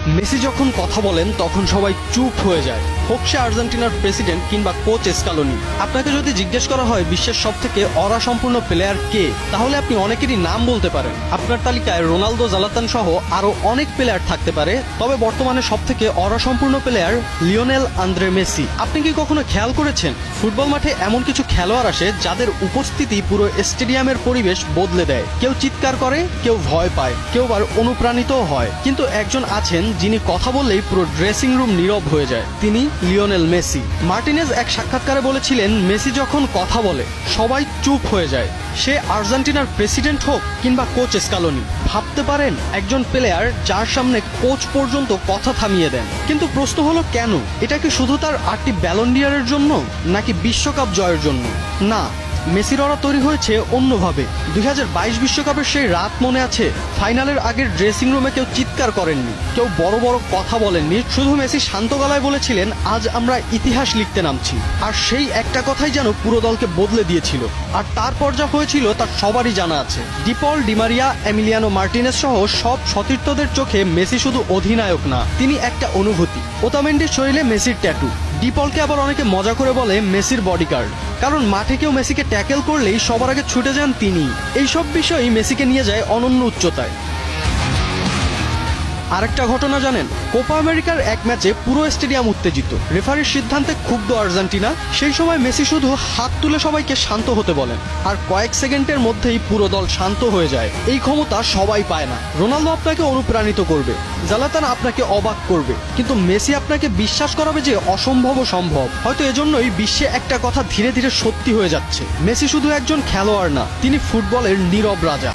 Messi যখন কথা বলেন তখন সবাই চুপ হয়ে যায়, হোক সে আর্জেন্টিনার প্রেসিডেন্ট কিংবা কোচ স্কালোনি। আপনাকে যদি জিজ্ঞেস করা হয় বিশ্বের সবথেকে অরা সম্পূর্ণ প্লেয়ার কে, তাহলে আপনি অনেকেরই নাম বলতে পারেন। আপনার তালিকায় রোনালদো, জালাতান সহ আরো অনেক প্লেয়ার থাকতে পারে, তবে বর্তমানে সবথেকে অরা সম্পূর্ণ প্লেয়ার লিওনেল আন্দ্রে মেসি। আপনি কি কখনো খেয়াল করেছেন ফুটবল মাঠে এমন কিছু খেলোয়াড় আসে যাদের উপস্থিতি পুরো স্টেডিয়ামের পরিবেশ বদলে দেয়? কেউ চিৎকার করে, কেউ ভয় পায়, কেউ আবার অনুপ্রাণিতও হয়, কিন্তু একজন আছেন যিনি কথা বললেই পুরো ড্রেসিং রুম নীরব হয়ে যায়। তিনি লিওনেল মেসি। মার্টিনেজ এক সাক্ষাৎকারে বলেছিলেন, মেসি যখন কথা বলে সবাই চুপ হয়ে যায়, সে আর্জেন্টিনার প্রেসিডেন্ট হোক কিংবা কোচ স্কালোনি। ভাবতে পারেন, একজন প্লেয়ার যার সামনে কোচ পর্যন্ত কথা থামিয়ে দেন। কিন্তু প্রশ্ন হলো কেন? এটা কি শুধু তার 8টি ব্যালন ডি'অরের জন্য, নাকি বিশ্বকাপ জয়ের জন্য? না, মেসির অরা তৈরি হয়েছে অন্যভাবে। 2022 বিশ্বকাপের সেই রাত মনে আছে? ফাইনালের আগের ড্রেসিং রুমে কেউ চিৎকার করেননি, কেউ বড় বড় কথা বলেননি, শুধু মেসি শান্ত গলায় বলেছিলেন, আজ আমরা ইতিহাস লিখতে নামছি। আর সেই একটা কথাই যেন পুরো দলকে বদলে দিয়েছিল। আর তারপর যা হয়েছিল তার সবারই জানা আছে। ডিপল, ডিমারিয়া, এমিলিয়ানো মার্টিনেজ সহ সব সতীর্থদের চোখে মেসি শুধু অধিনায়ক না, তিনি একটা অনুভূতি। ওতামেন্ডির শরীরে মেসির ট্যাটু। ডিপলকে আবার অনেকে মজা করে বলে মেসির বডিগার্ড, কারণ মাঠে কেউ মেসিকে ট্যাকেল করলেই সবার আগে ছুটে যান তিনি। এইসব বিষয়ই মেসিকে নিয়ে যায় অনন্য উচ্চতায়। আরেকটা ঘটনা জানেন? কোপা আমেরিকার এক ম্যাচে পুরো স্টেডিয়াম উত্তেজিত, রেফারির সিদ্ধান্তে ক্ষুব্ধ আর্জেন্টিনা। সেই সময় মেসি শুধু হাত তুলে সবাইকে শান্ত হতে বলেন, আর কয়েক সেকেন্ডের মধ্যেই পুরো দল শান্ত হয়ে যায়। এই ক্ষমতা সবাই পায় না। রোনালদো আপনাকে অনুপ্রাণিত করবে, জালাতান আপনাকে অবাক করবে, কিন্তু মেসি আপনাকে বিশ্বাস করাবে যে অসম্ভবও সম্ভব। হয়তো এজন্যই বিশ্বে একটা কথা ধীরে ধীরে সত্যি হয়ে যাচ্ছে, মেসি শুধু একজন খেলোয়াড় না, তিনি ফুটবলের নীরব রাজা।